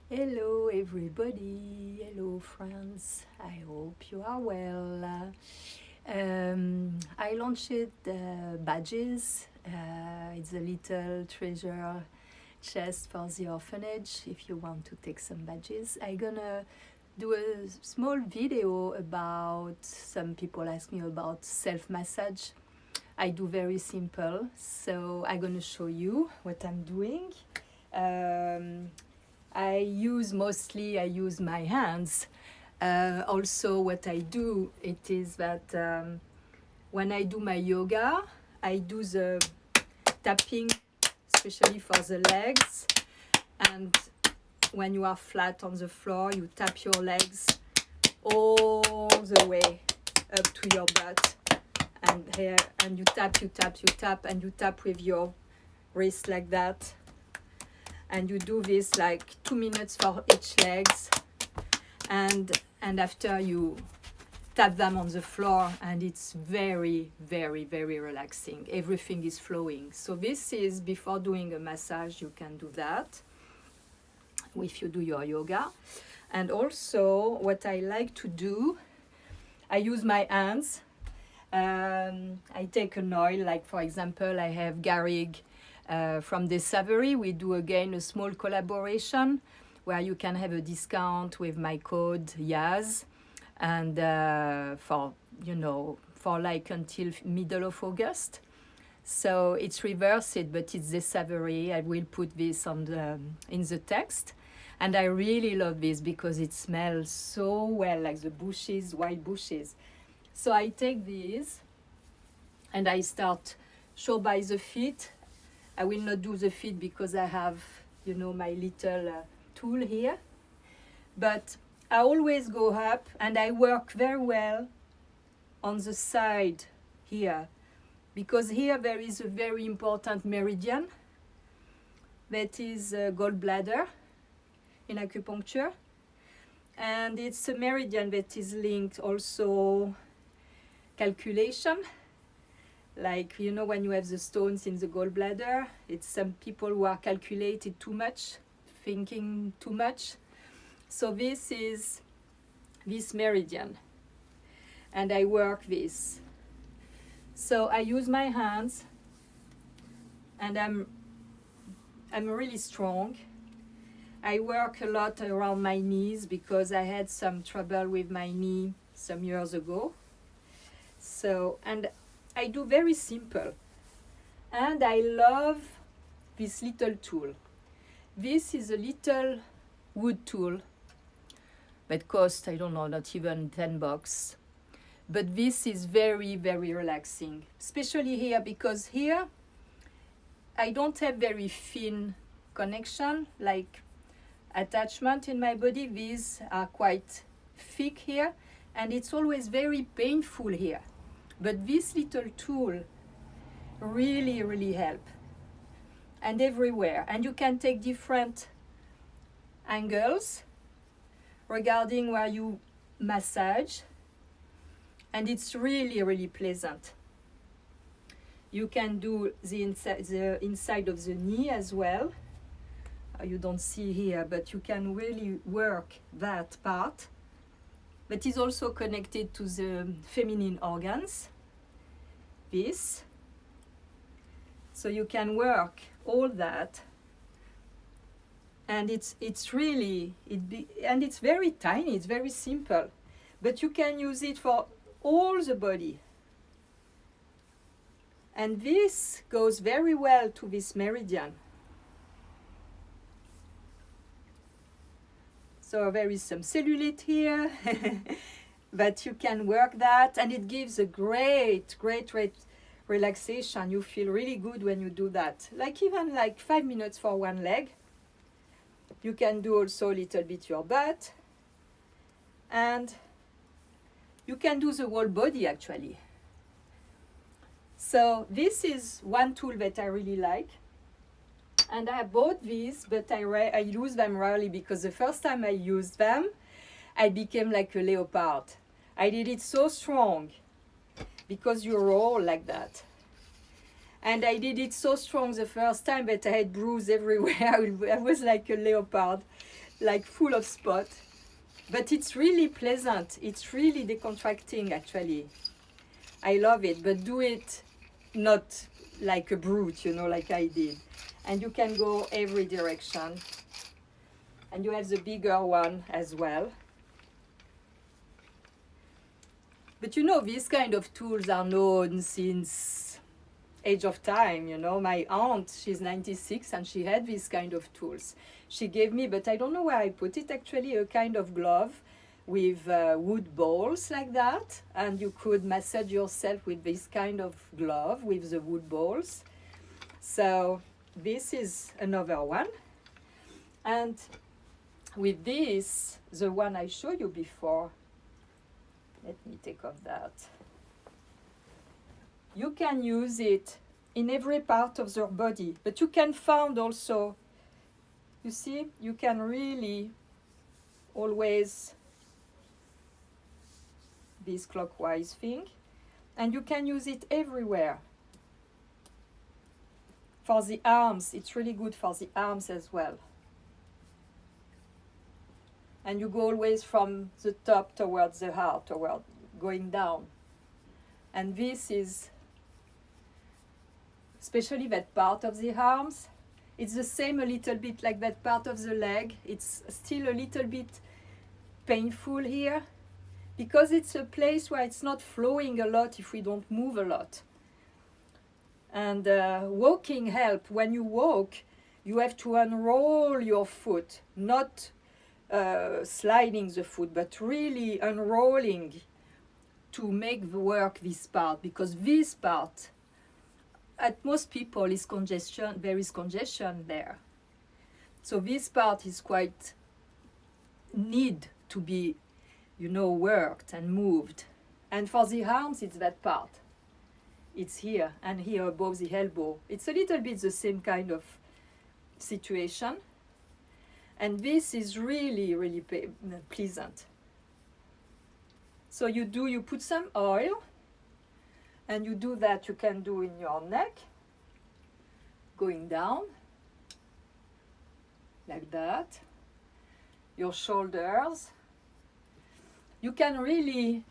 Hello everybody, hello friends, I hope you are well. I launched badges, it's a little treasure chest for the orphanage if you want to take some badges. I'm gonna do a small video about, some people ask me about self-massage. I do very simple, so I'm gonna show you what I'm doing. I use my hands. Also what I do, it is that when I do my yoga, I do the tapping, especially for the legs. And when you are flat on the floor, you tap your legs all the way up to your butt. And here, and you tap, and you tap with your wrist like that. And you do this like 2 minutes for each legs, and after you tap them on the floor, and it's very, very, very relaxing. Everything is flowing. So this is before doing a massage. You can do that if you do your yoga. And also what I like to do, I use my hands. I take an oil, like for example I have Garrigue from the Savory. We do again a small collaboration where you can have a discount with my code YAZ, and for like until middle of August. So it's reversed, but it's the Savory. I will put this on in the text, and I really love this because it smells so well, like the bushes, wild bushes. So I take these and I start show by the feet. I will not do the feet because I have, my little tool here. But I always go up and I work very well on the side here, because here there is a very important meridian that is gallbladder in acupuncture. And it's a meridian that is linked also calculation. Like, when you have the stones in the gallbladder, it's some people who are calculated too much, thinking too much. So this is this meridian, and I work this. So I use my hands, and I'm really strong. I work a lot around my knees because I had some trouble with my knee some years ago. So, and I do very simple, and I love this little tool. This is a little wood tool that costs, I don't know, not even $10. But this is very, very relaxing, especially here, because here I don't have very thin connection, like attachment in my body. These are quite thick here, and it's always very painful here. But this little tool really, really help, and everywhere. And you can take different angles regarding where you massage, and it's really, really pleasant. You can do the inside of the knee as well. You don't see here, but you can really work that part. But is also connected to the feminine organs, this. So you can work all that, and it's really, and it's very tiny, it's very simple, but you can use it for all the body. And this goes very well to this meridian. So there is some cellulite here, but you can work that, and it gives a great, great, great relaxation. You feel really good when you do that. Like even like 5 minutes for one leg. You can do also a little bit your butt, and you can do the whole body actually. So this is one tool that I really like. And I bought these, but I use them rarely, because the first time I used them, I became like a leopard. I did it so strong, because you roll like that. And I did it so strong the first time that I had bruise everywhere. I was like a leopard, like full of spot. But it's really pleasant. It's really decontracting, actually. I love it, but do it not like a brute, you know, like I did. And you can go every direction. And you have the bigger one as well. But you know, these kind of tools are known since age of time, you know. My aunt, she's 96 and she had these kind of tools. She gave me, but I don't know where I put it, actually, a kind of glove with wood balls like that. And you could massage yourself with this kind of glove with the wood balls. So this is another one. And with this, the one I showed you before, let me take off that. You can use it in every part of your body, but you can find also, you see, you can really always this clockwise thing, and you can use it everywhere. For the arms, it's really good for the arms as well. And you go always from the top towards the heart, toward going down. And this is, especially that part of the arms, it's the same a little bit like that part of the leg. It's still a little bit painful here, because it's a place where it's not flowing a lot if we don't move a lot. And walking help. When you walk, you have to unroll your foot, not sliding the foot, but really unrolling to make work this part, because this part, at most people, is congestion. There is congestion there. So this part is quite need to be, you know, worked and moved. And for the arms, it's that part. It's here and here above the elbow. It's a little bit the same kind of situation. And this is really, really pleasant. So you put some oil, and you do that, you can do in your neck, going down, like that, your shoulders. You can really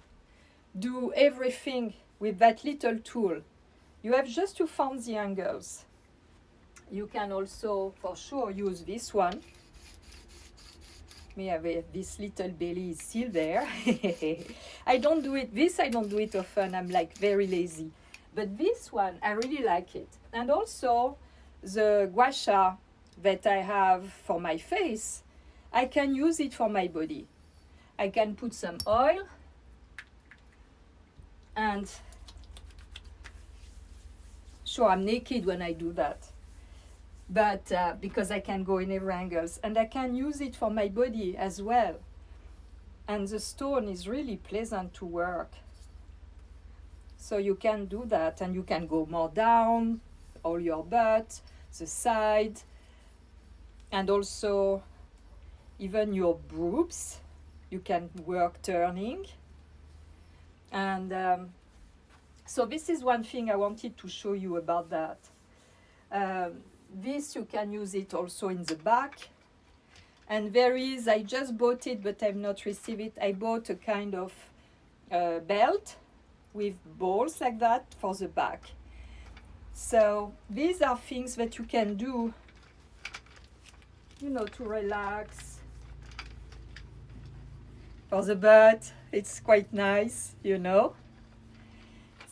do everything with that little tool. You have just to find the angles. You can also, for sure, use this one. This little belly is still there. I don't do it often. I'm like very lazy. But this one, I really like it. And also the gua sha that I have for my face, I can use it for my body. I can put some oil and sure, I'm naked when I do that. But because I can go in every angles, and I can use it for my body as well. And the stone is really pleasant to work. So you can do that, and you can go more down, all your butt, the side, and also even your boobs. You can work turning. And so this is one thing I wanted to show you about that. This you can use it also in the back. And there is, I just bought it, but I've not received it. I bought a kind of belt with balls like that for the back. So these are things that you can do, you know, to relax. For the butt, it's quite nice, you know.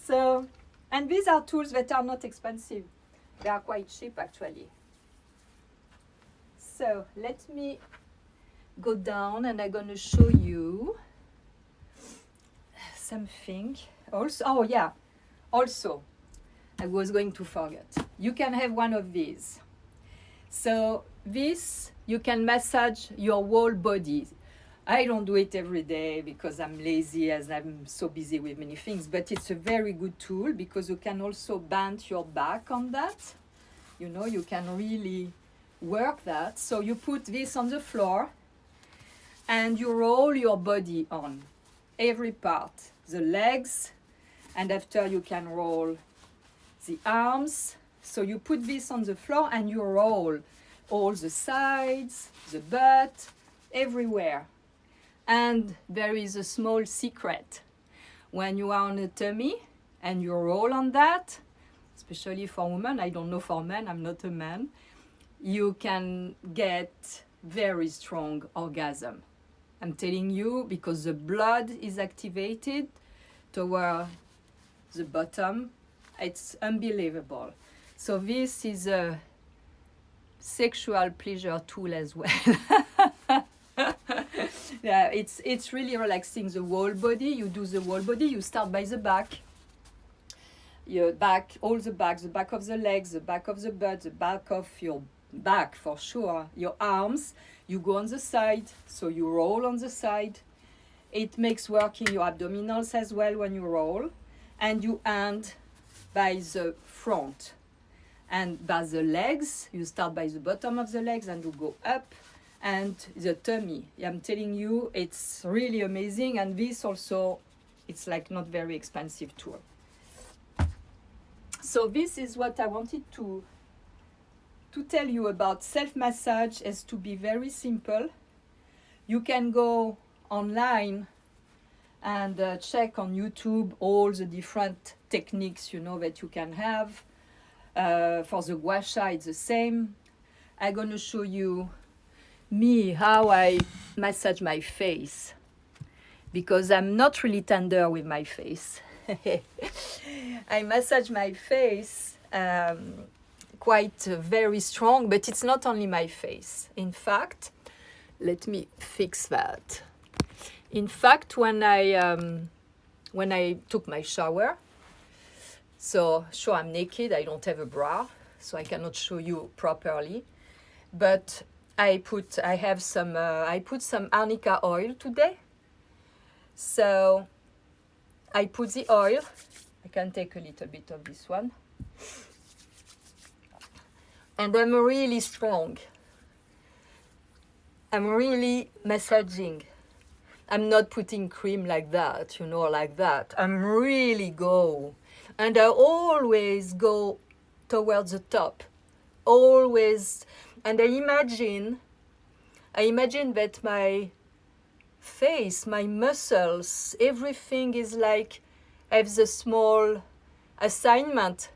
So, and these are tools that are not expensive. They are quite cheap, actually. So let me go down, and I'm going to show you something. Also, oh yeah, also, I was going to forget. You can have one of these. So this, you can massage your whole body. I don't do it every day because I'm lazy, as I'm so busy with many things, but it's a very good tool because you can also bend your back on that. You know, you can really work that. So you put this on the floor and you roll your body on every part, the legs, and after you can roll the arms. So you put this on the floor and you roll all the sides, the butt, everywhere. And there is a small secret. When you are on a tummy and you roll on that, especially for women, I don't know for men, I'm not a man, you can get very strong orgasm. I'm telling you, because the blood is activated toward the bottom. It's unbelievable. So this is a sexual pleasure tool as well. Yeah, it's really relaxing the whole body. You do the whole body. You start by the back. Your back, all the back of the legs, the back of the butt, the back of your back for sure. Your arms. You go on the side, so you roll on the side. It makes working your abdominals as well when you roll. And you end by the front. And by the legs, you start by the bottom of the legs and you go up. And the tummy, I'm telling you, it's really amazing. And this also, it's like not very expensive tool. So this is what I wanted to tell you about self-massage, is to be very simple. You can go online and check on YouTube all the different techniques, you know, that you can have. For the gua sha, it's the same. I'm going to show you how I massage my face, because I'm not really tender with my face. I massage my face quite very strong, but it's not only my face. In fact, let me fix that. In fact, when I took my shower, so sure I'm naked, I don't have a bra, so I cannot show you properly, but I put some arnica oil today. So I put the oil. I can take a little bit of this one. And I'm really strong. I'm really massaging. I'm not putting cream like that, you know, like that. I'm really go. And I always go towards the top. Always. And I imagine that my face, my muscles, everything is like, I have the small assignment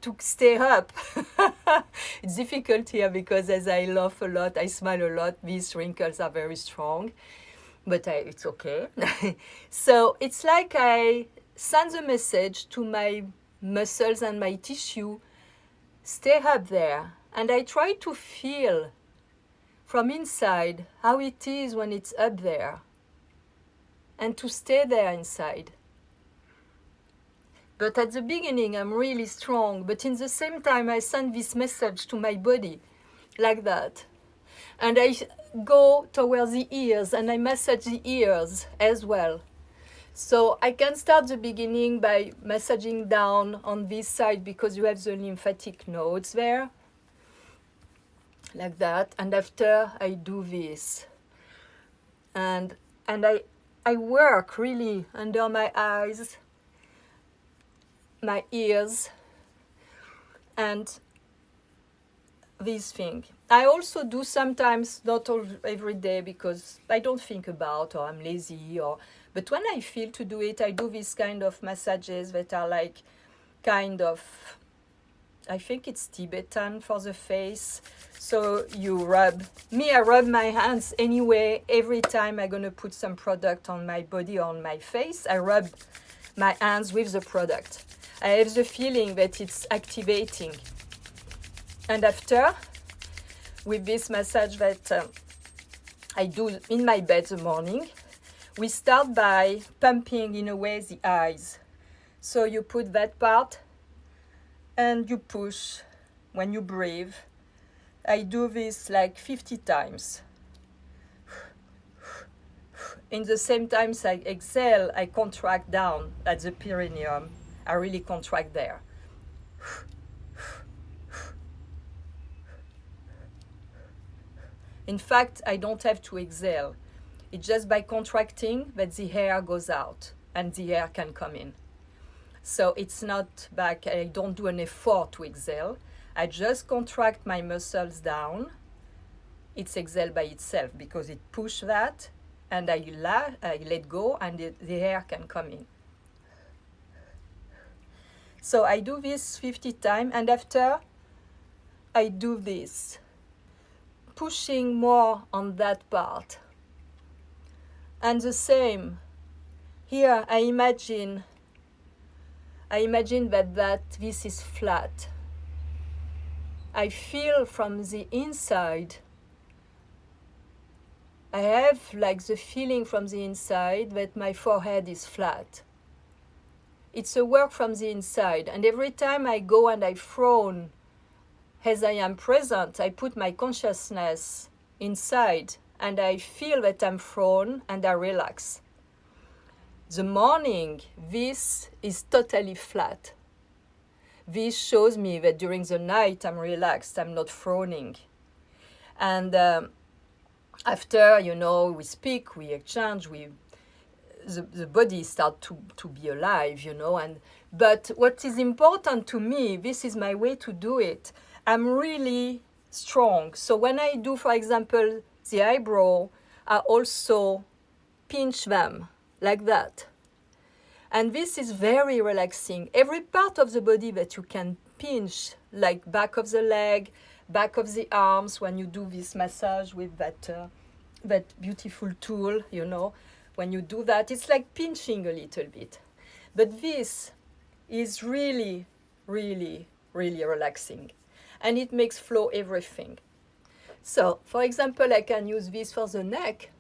to stay up. It's difficult here because as I laugh a lot, I smile a lot, these wrinkles are very strong, but it's okay. So it's like I send a message to my muscles and my tissue, stay up there. And I try to feel from inside how it is when it's up there, and to stay there inside. But at the beginning, I'm really strong, but in the same time, I send this message to my body, like that. And I go towards the ears, and I massage the ears as well. So I can start the beginning by massaging down on this side, because you have the lymphatic nodes there, like that. And after I do this, and I work really under my eyes, my ears, and this thing. I also do sometimes, not every day, because I don't think about, or I'm lazy, but when I feel to do it, I do these kind of massages that are like kind of, I think it's Tibetan for the face. So you rub, I rub my hands anyway. Every time I'm gonna put some product on my body or on my face, I rub my hands with the product. I have the feeling that it's activating. And after, with this massage that I do in my bed in the morning, we start by pumping in a way the eyes. So you put that part and you push when you breathe. I do this like 50 times. In the same time as I exhale, I contract down at the perineum. I really contract there. In fact, I don't have to exhale. It's just by contracting that the air goes out and the air can come in. So it's not back, I don't do an effort to exhale. I just contract my muscles down. It's exhale by itself because it push that, and I let go, and the air can come in. So I do this 50 times, and after I do this, pushing more on that part. And the same, here I imagine that this is flat. I feel from the inside, I have like the feeling from the inside that my forehead is flat. It's a work from the inside, and every time I go and I frown, as I am present, I put my consciousness inside, and I feel that I'm frown, and I relax. The morning, this is totally flat. This shows me that during the night I'm relaxed, I'm not frowning. And after, we speak, we exchange, the body starts to be alive, but what is important to me, this is my way to do it. I'm really strong. So when I do, for example, the eyebrow, I also pinch them like that. And this is very relaxing. Every part of the body that you can pinch, like back of the leg, back of the arms, when you do this massage with that beautiful tool, when you do that, it's like pinching a little bit. But this is really, really, really relaxing. And it makes flow everything. So, for example, I can use this for the neck.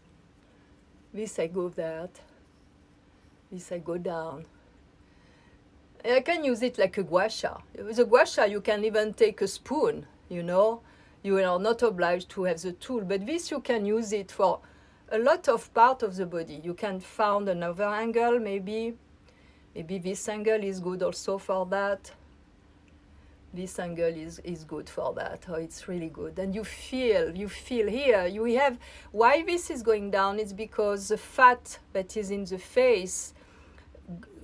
This I go that. This I go down. I can use it like a gua sha. With a gua sha, you can even take a spoon, You are not obliged to have the tool. But this, you can use it for a lot of part of the body. You can find another angle, maybe. Maybe this angle is good also for that. This angle is good for that. Oh, it's really good. And you feel here, why this is going down is because the fat that is in the face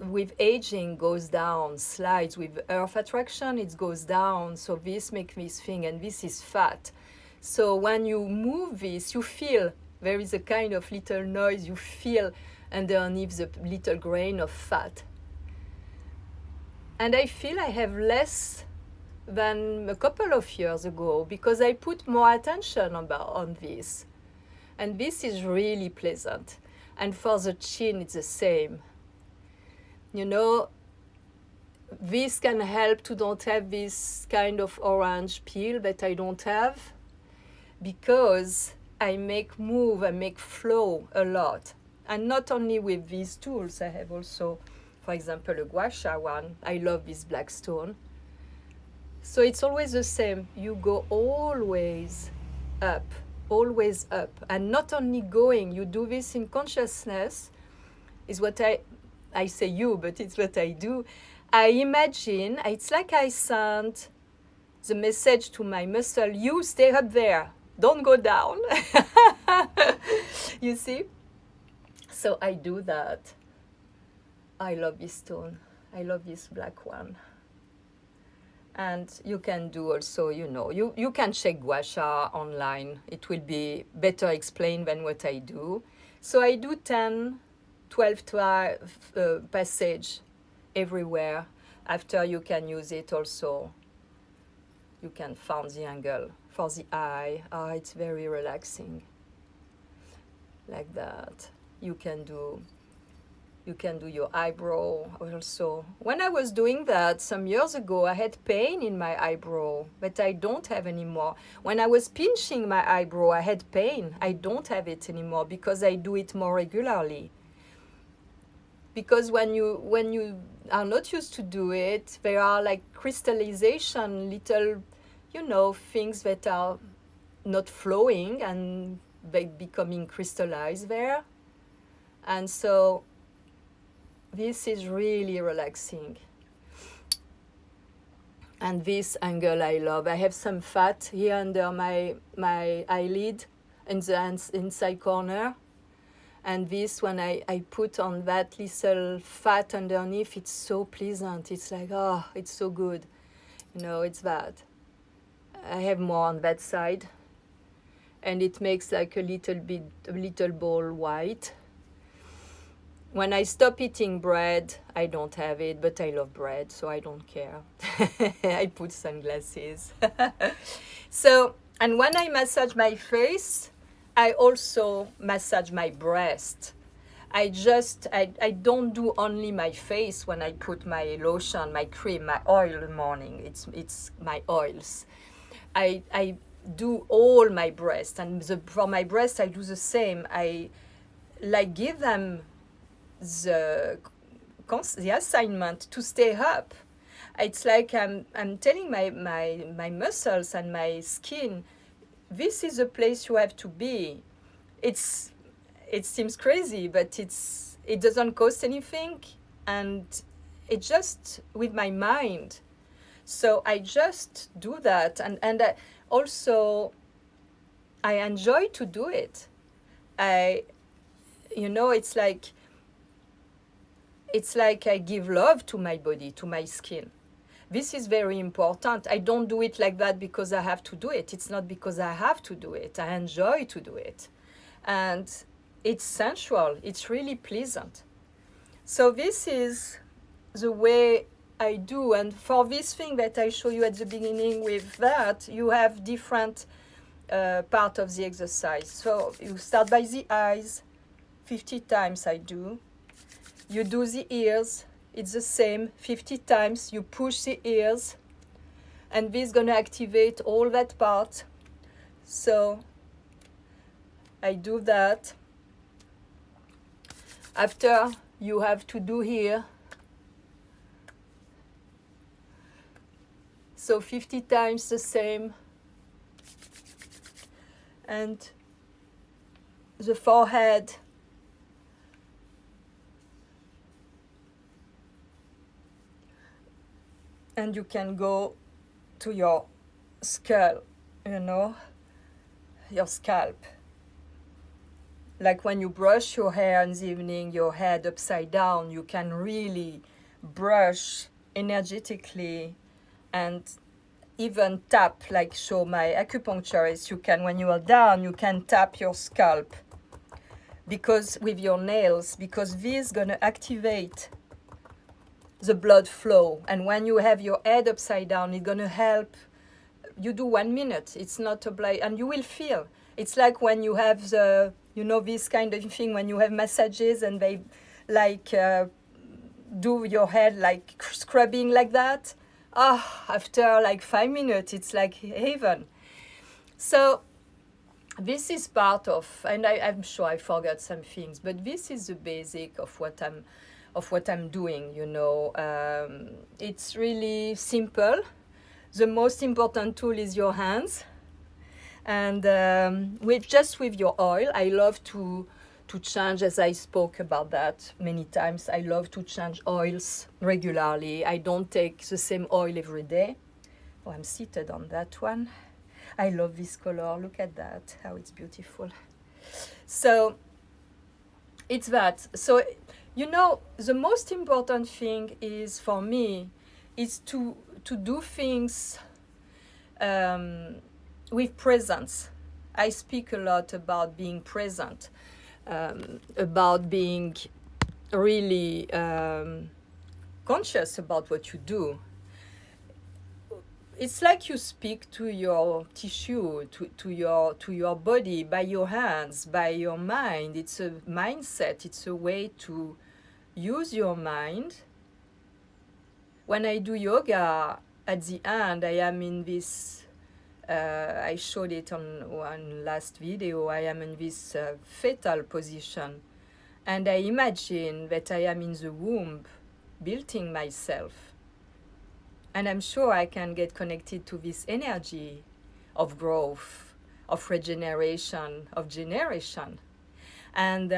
with aging goes down, slides. With earth attraction, it goes down. So this makes this thing, and this is fat. So when you move this, you feel there is a kind of little noise. You feel underneath the little grain of fat. And I feel I have less than a couple of years ago because I put more attention on this. And this is really pleasant. And for the chin, it's the same. This can help to don't have this kind of orange peel that I don't have, because I make move, I make flow a lot. And not only with these tools, I have also, for example, a gua sha one. I love this black stone. So it's always the same. You go always up, and not only going, you do this in consciousness, is what I say you, but it's what I do. I imagine, it's like I send the message to my muscle, you stay up there, don't go down. You see? So I do that. I love this stone. I love this black one. And you can do also, you can check gua sha online. It will be better explained than what I do. So I do 10, 12 passage everywhere. After, you can use it also. You can find the angle for the eye. It's very relaxing. Like that. You can do your eyebrow also. When I was doing that some years ago, I had pain in my eyebrow, but I don't have anymore. When I was pinching my eyebrow, I had pain. I don't have it anymore because I do it more regularly. Because when you are not used to do it, there are like crystallization, little, things that are not flowing and they becoming crystallized there. And so this is really relaxing. And this angle I love. I have some fat here under my eyelid in the inside corner. And this, when I put on that little fat underneath, it's so pleasant. It's like, oh, it's so good. You know, it's that. I have more on that side. And it makes like a little ball white. When I stop eating bread, I don't have it, but I love bread, so I don't care. I put sunglasses. So, and when I massage my face, I also massage my breast. I don't do only my face when I put my lotion, my cream, my oil in the morning. It's my oils. I do all my breast, and for my breast I do the same. I like give them the assignment to stay up. It's like I'm telling my muscles and my skin, this is a place you have to be. It seems crazy, but it doesn't cost anything, and it's just with my mind. So I just do that, and I also I enjoy to do it. It's like I give love to my body, to my skin. This is very important. I don't do it like that because I have to do it. It's not because I have to do it. I enjoy to do it. And it's sensual. It's really pleasant. So this is the way I do. And for this thing that I show you at the beginning with that, you have different part of the exercise. So you start by the eyes, 50 times I do. You do the ears, it's the same, 50 times. You push the ears, and this is going to activate all that part. So I do that. After, you have to do here. So 50 times the same. And the forehead. And you can go to your skull, you know, your scalp. Like when you brush your hair in the evening, your head upside down, you can really brush energetically and even tap, like show my acupuncturist, you can, when you are down, you can tap your scalp because with your nails, because this is going to activate the blood flow. And when you have your head upside down, it's going to help. You do 1 minute. It's not obliged, and you will feel. It's like when you have the, you know, this kind of thing, when you have massages and they like do your head like scrubbing like that. After like 5 minutes, it's like heaven. So this is part of, and I'm sure I forgot some things, but this is the basic of what I'm doing, you know. It's really simple. The most important tool is your hands. And with your oil, I love to change, as I spoke about that many times. I love to change oils regularly. I don't take the same oil every day. Oh, I'm seated on that one. I love this color. Look at that, how it's beautiful. So it's that. So, you know, the most important thing is for me is to do things with presence. I speak a lot about being present, about being really conscious about what you do. It's like you speak to your tissue, to your body, by your hands, by your mind. It's a mindset. It's a way to use your mind. When I do yoga, at the end, I am in this, I showed it on one last video, I am in this fetal position. And I imagine that I am in the womb, building myself. And I'm sure I can get connected to this energy of growth, of regeneration, of generation. And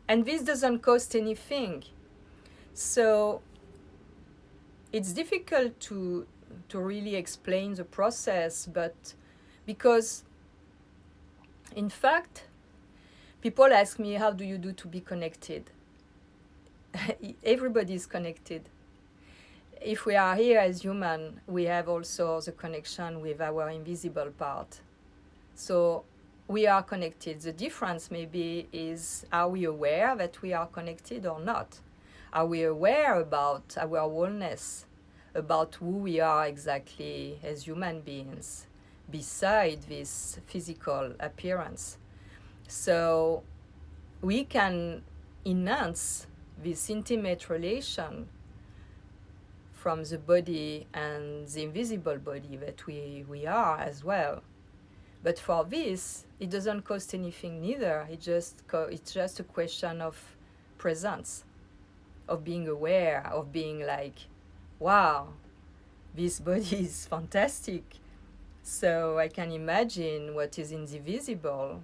this doesn't cost anything. So it's difficult to really explain the process, but because in fact, People ask me, how do you do to be connected? Everybody is connected. If we are here as human, we have also the connection with our invisible part. So we are connected. The difference maybe is, are we aware that we are connected or not? Are we aware about our wholeness, about who we are exactly as human beings, beside this physical appearance? So we can enhance this intimate relation from the body and the invisible body that we are as well. But for this, it doesn't cost anything neither. It's just a question of presence, of being aware, of being like, wow, this body is fantastic. So I can imagine what is in the visible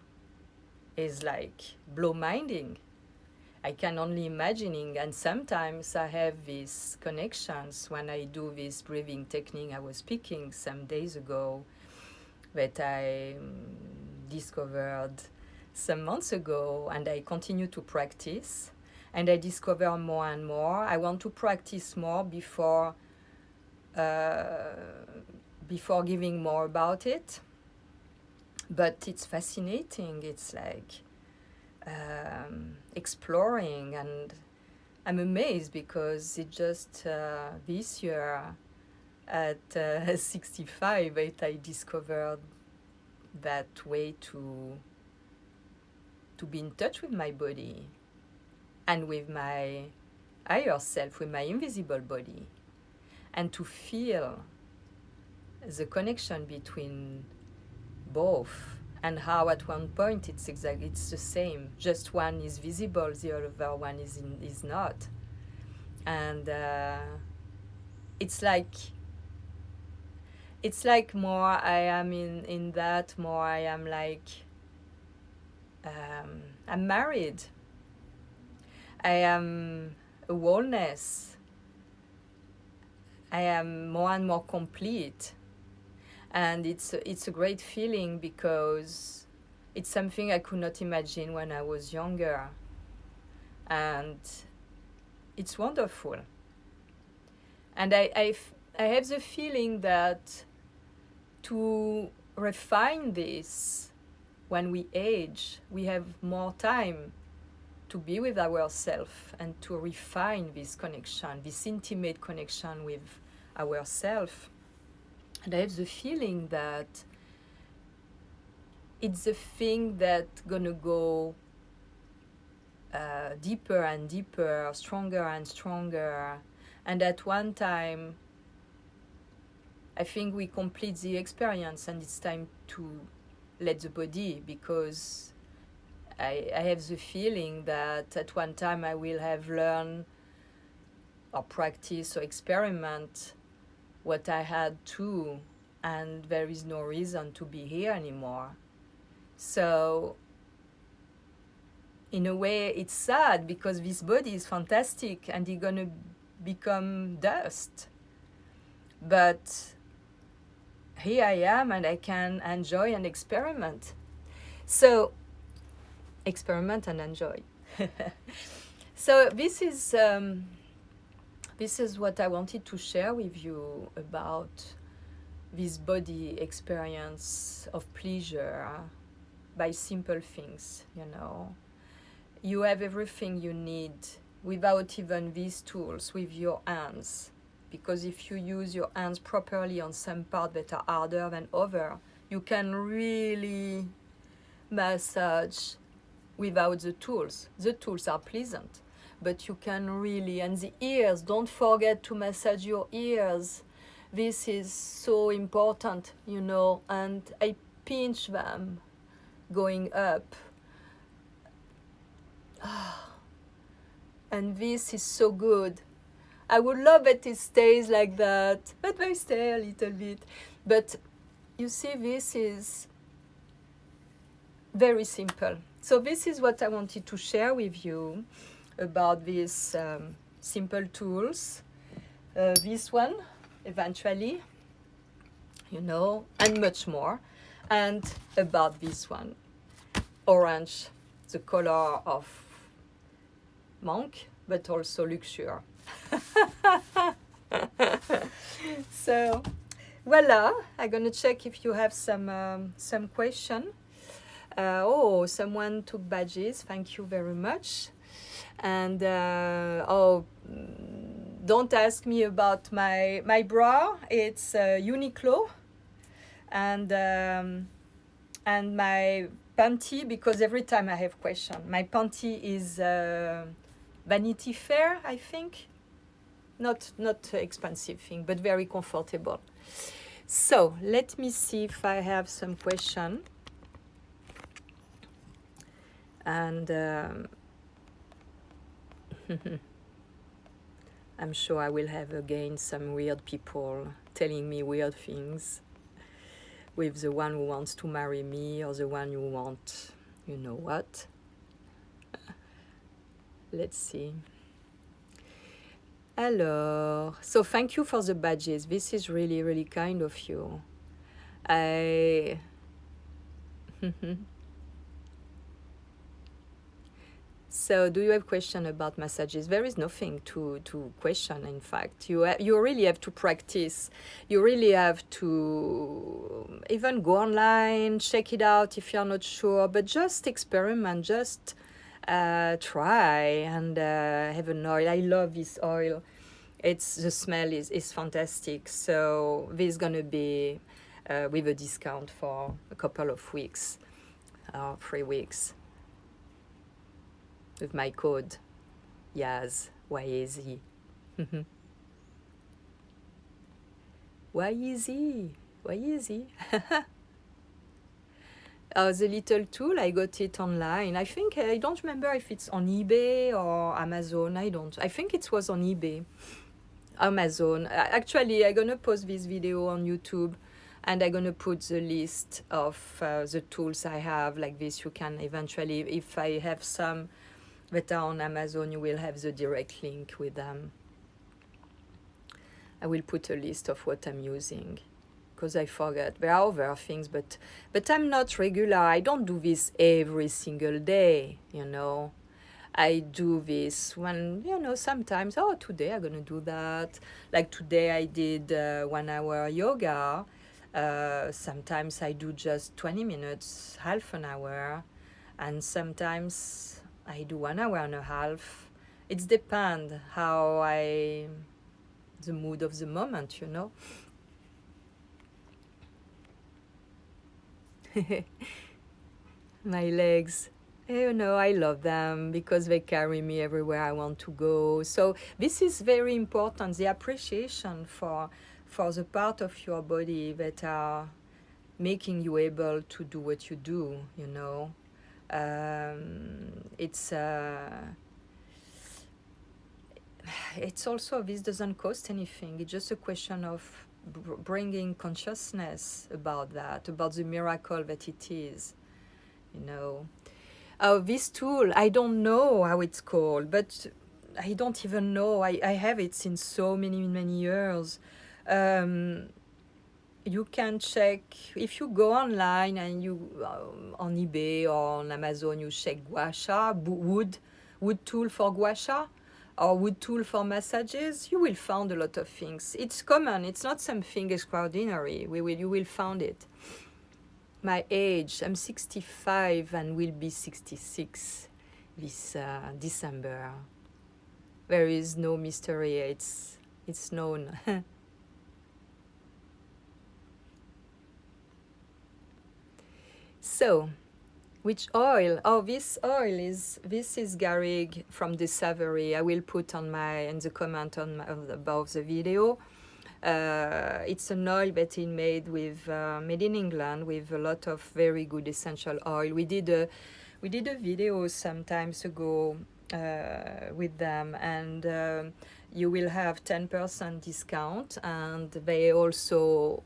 is like blow-minding. I can only imagining, and sometimes I have these connections when I do this breathing technique I was speaking some days ago, that I discovered some months ago, and I continue to practice, and I discover more and more. I want to practice more before giving more about it, but it's fascinating. It's like exploring, and I'm amazed because it just this year at 65 that I discovered that way to be in touch with my body and with my higher self, with my invisible body, and to feel the connection between both, and how at one point it's the same, just one is visible, the other one is not. And it's like more I am in that, more I am like I'm married, I am a wholeness, I am more and more complete. And it's a great feeling, because it's something I could not imagine when I was younger, and it's wonderful. And I have the feeling that to refine this, when we age, we have more time to be with ourselves and to refine this connection, this intimate connection with ourselves. And I have the feeling that it's a thing that's gonna go deeper and deeper, stronger and stronger. And at one time, I think we complete the experience, and it's time to let the body, because I have the feeling that at one time I will have learned or practice or experiment what I had to, and there is no reason to be here anymore. So in a way it's sad, because this body is fantastic and it's gonna become dust, but here I am and I can enjoy and experiment. So experiment and enjoy. So this is what I wanted to share with you about this body experience of pleasure by simple things, you know. You have everything you need without even these tools, with your hands. Because if you use your hands properly on some parts that are harder than others, you can really massage without the tools. The tools are pleasant, but you can really, and the ears, don't forget to massage your ears. This is so important, you know, and I pinch them going up. And this is so good. I would love that it stays like that, but they stay a little bit. But you see, this is very simple. So this is what I wanted to share with you about these simple tools. This one, eventually, you know, and much more. And about this one, orange the color of monk, but also luxure. So voila, I'm gonna check if you have some question. Oh, someone took badges. Thank you very much. And don't ask me about my bra. It's Uniqlo, and my panty, because every time I have question, my panty is Vanity Fair, I think. Not expensive thing, but very comfortable. So let me see if I have some question. And I'm sure I will have again some weird people telling me weird things, with the one who wants to marry me or the one who wants, you know what. Let's see. Alors, so thank you for the badges. This is really, really kind of you. So, do you have question about massages? There is nothing to question, in fact. You really have to practice. You really have to even go online, check it out if you're not sure, but just experiment, just try and have an oil. I love this oil. The smell is fantastic. So this is gonna be with a discount for a couple of weeks, 3 weeks, with my code YAZ, Y-A-Z. Y-E-Z, Y-E-Z. The little tool, I got it online. I think, I don't remember if it's on eBay or Amazon. I think it was on eBay. Amazon. Actually, I'm gonna post this video on YouTube, and I'm gonna put the list of the tools I have like this. You can eventually, if I have some that are on Amazon, you will have the direct link with them. I will put a list of what I'm using, because I forgot. There are other things, but I'm not regular. I don't do this every single day, you know. I do this when, you know, sometimes, today I'm gonna do that. Like today I did 1 hour yoga. Sometimes I do just 20 minutes, half an hour. And sometimes I do 1 hour and a half. It depends the mood of the moment, you know. My legs, you know, I love them because they carry me everywhere I want to go. So this is very important, the appreciation for the part of your body that are making you able to do what you do, you know. It's also, this doesn't cost anything. It's just a question of bringing consciousness about that, about the miracle that it is, you know. This tool, I don't know how it's called, but I don't even know. I have it since so many years. You can check, if you go online and you on eBay or on Amazon, you check gua sha, wood tool for gua sha, or wood tool for massages, you will find a lot of things. It's common, it's not something extraordinary. You will find it. My age, I'm 65 and will be 66 this December. There is no mystery, it's known. So, which oil? Oh, this is Garrigue from the Savory. I will put in the comment above the video. It's an oil that is made in England with a lot of very good essential oil. We did a video some times ago with them, and you will have 10% discount, and they also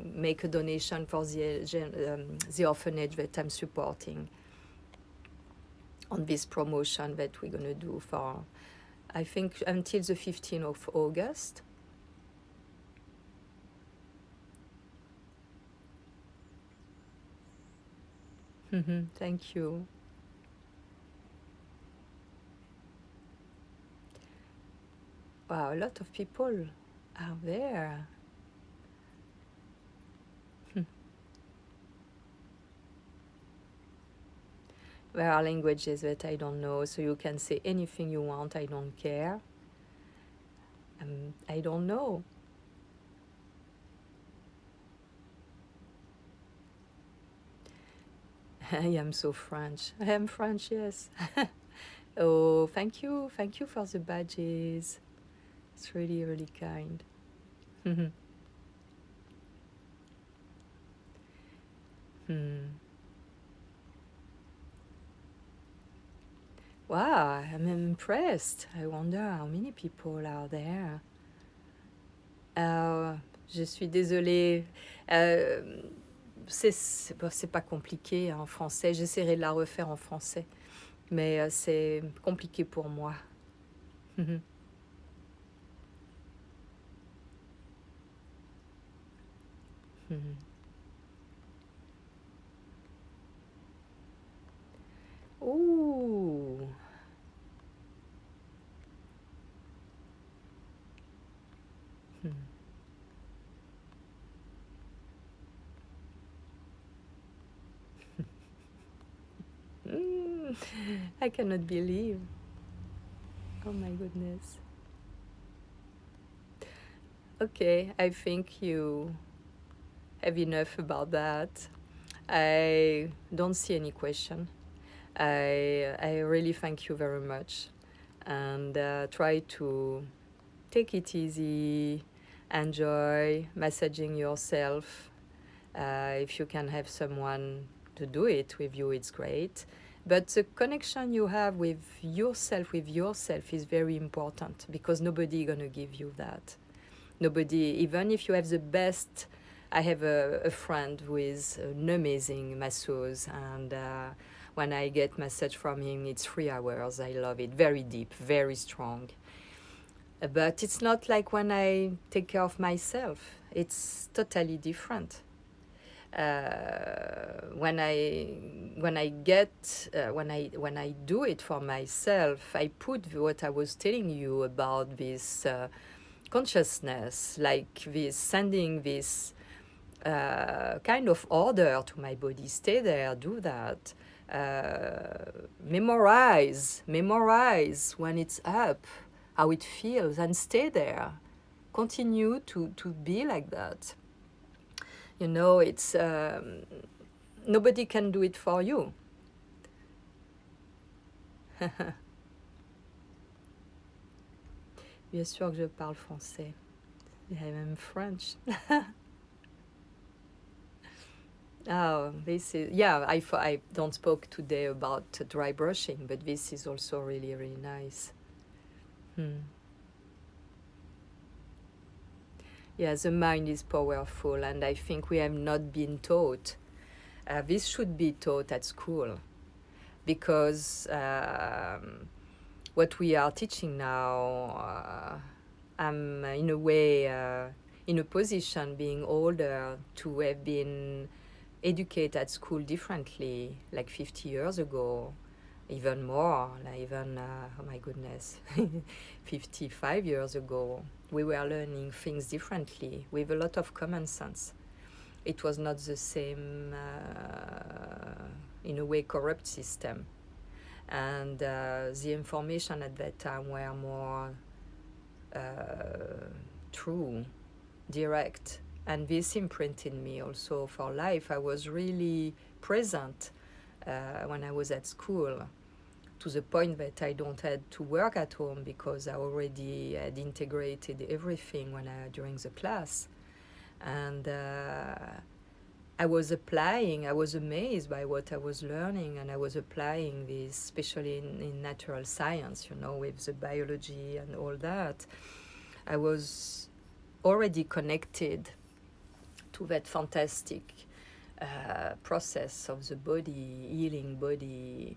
make a donation for the orphanage that I'm supporting on this promotion that we're gonna do for, I think, until the 15th of August. Thank you. Wow, a lot of people are there. There are languages that I don't know, so you can say anything you want, I don't care. I don't know. I am so French. I am French, yes. Oh, thank you. Thank you for the badges. It's really, really kind. Wow, I'm impressed. I wonder how many people are there. Je suis désolée. C'est pas compliqué en français. J'essaierai de la refaire en français. Mais c'est compliqué pour moi. Ouh. I cannot believe. Oh my goodness. Okay, I think you have enough about that. I don't see any question. I really thank you very much, and try to take it easy, enjoy massaging yourself. If you can have someone to do it with you, it's great. But the connection you have with yourself is very important, because nobody gonna give you that. Nobody, even if you have the best. I have a friend who is an amazing masseuse, and when I get massage from him, it's 3 hours. I love it. Very deep, very strong. But it's not like when I take care of myself. It's totally different. When I do it for myself, I put what I was telling you about this consciousness, like this sending this kind of order to my body. Stay there, do that. Memorize when it's up, how it feels, and stay there. Continue to be like that. You know, it's nobody can do it for you. Bien sûr que je parle français. I'm French. Oh, this is, yeah, I don't spoke today about dry brushing, but this is also really, really nice. Yeah, the mind is powerful, and I think we have not been taught. This should be taught at school, because what we are teaching now, I'm in a way in a position, being older, to have been educated at school differently, like 50 years ago, even more, like even, oh my goodness, 55 years ago. We were learning things differently, with a lot of common sense. It was not the same, in a way, corrupt system. And the information at that time were more true, direct. And this imprinted me also for life. I was really present when I was at school, to the point that I don't had to work at home, because I already had integrated everything during the class. And I was applying, I was amazed by what I was learning, and I was applying this, especially in natural science, you know, with the biology and all that. I was already connected to that fantastic process of the body, healing body.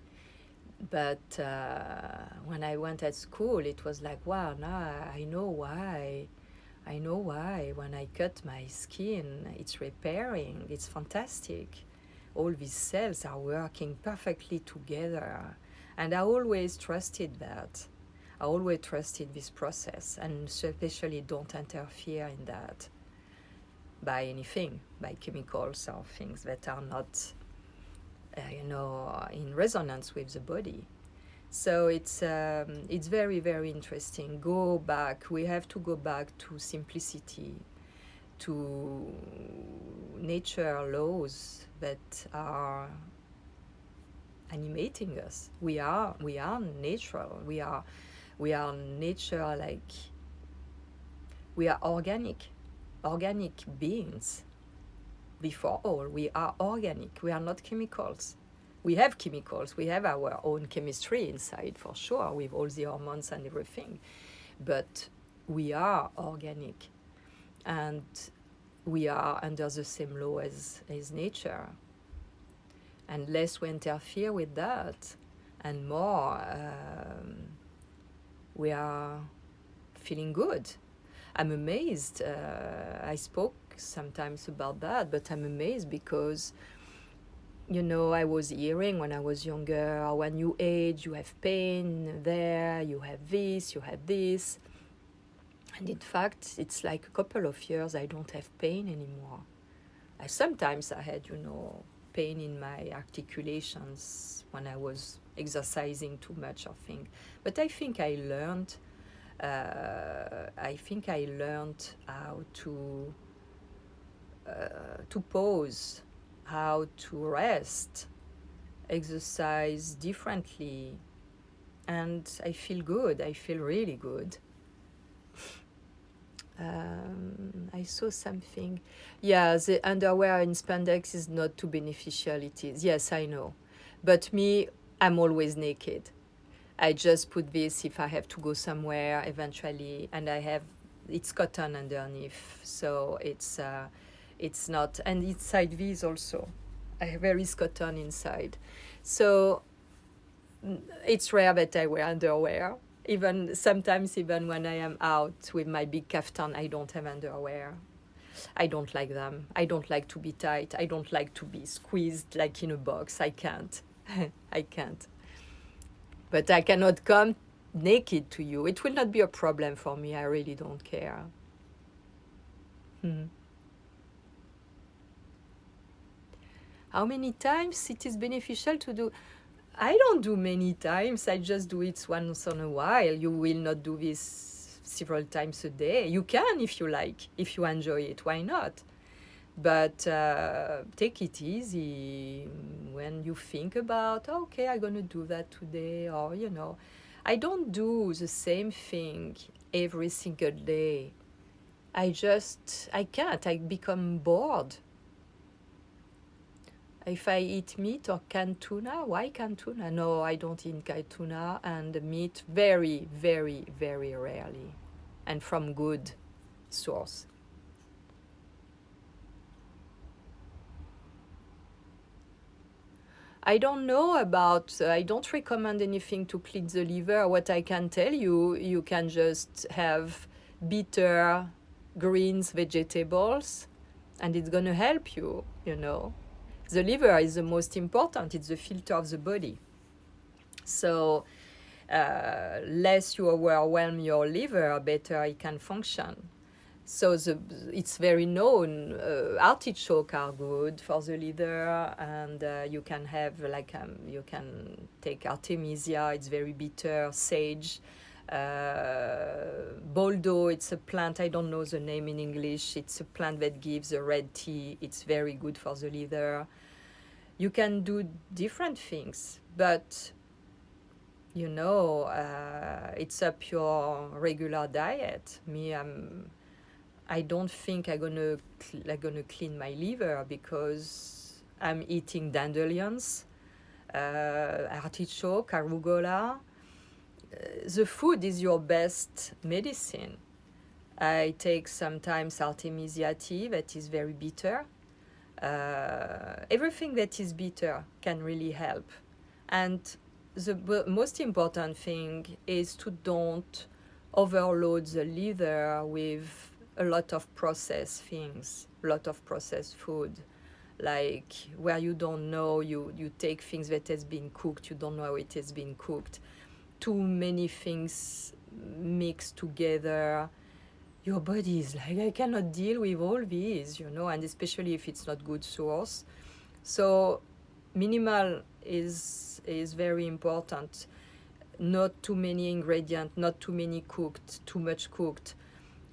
But when I went at school, it was like, wow, now I know why. I know why. When I cut my skin, it's repairing. It's fantastic. All these cells are working perfectly together. And I always trusted that. I always trusted this process, and especially don't interfere in that by anything, by chemicals or things that are not, in resonance with the body. So it's very, very interesting. Go back. We have to go back to simplicity, to nature laws that are animating us. We are natural. We are nature, like we are organic beings. Before all, we are organic. We are not chemicals. We have chemicals. We have our own chemistry inside, for sure, with all the hormones and everything. But we are organic, and we are under the same law as nature. And less we interfere with that, and more we are feeling good. I'm amazed. I spoke sometimes about that, but I'm amazed because, I was hearing when I was younger, when you age, you have pain there, you have this, you have this. And in fact, it's like a couple of years I don't have pain anymore. Sometimes I had, pain in my articulations when I was exercising too much, I think. But I think I learned how to pause, how to rest, exercise differently, and I feel good. I feel really good. I saw something. Yeah, the underwear in spandex is not too beneficial. It is. Yes, I know. But me, I'm always naked. I just put this if I have to go somewhere eventually, and it's cotton underneath, so it's not, and inside these also, there is cotton inside. So it's rare that I wear underwear. Sometimes even when I am out with my big kaftan, I don't have underwear. I don't like them. I don't like to be tight. I don't like to be squeezed like in a box. I can't. I can't. But I cannot come naked to you. It will not be a problem for me. I really don't care. How many times it is beneficial to do? I don't do many times. I just do it once in a while. You will not do this several times a day. You can if you like, if you enjoy it. Why not? But take it easy when you think about, okay, I'm going to do that today, or, I don't do the same thing every single day. I can't. I become bored. If I eat meat or canned tuna, why canned tuna? No, I don't eat canned tuna, and meat very, very, very rarely, and from good source. I don't know I don't recommend anything to clean the liver. What I can tell you, you can just have bitter greens, vegetables, and it's going to help you, The liver is the most important. It's the filter of the body. So less you overwhelm your liver, better it can function. So it's very known. Artichoke are good for the liver, and you can have you can take artemisia. It's very bitter. Sage, boldo. It's a plant. I don't know the name in English. It's a plant that gives a red tea. It's very good for the liver. You can do different things, but it's up your regular diet. I don't think I'm gonna clean my liver because I'm eating dandelions, artichoke, arugula. The food is your best medicine. I take sometimes artemisia tea that is very bitter. Everything that is bitter can really help. And the most important thing is to don't overload the liver with a lot of processed things, a lot of processed food, like where you don't know, you take things that has been cooked, you don't know how it has been cooked. too many things mixed together, your body is like, I cannot deal with all these, you know, and especially if it's not good source. So minimal is very important. Not too many ingredients, not too many cooked, too much cooked.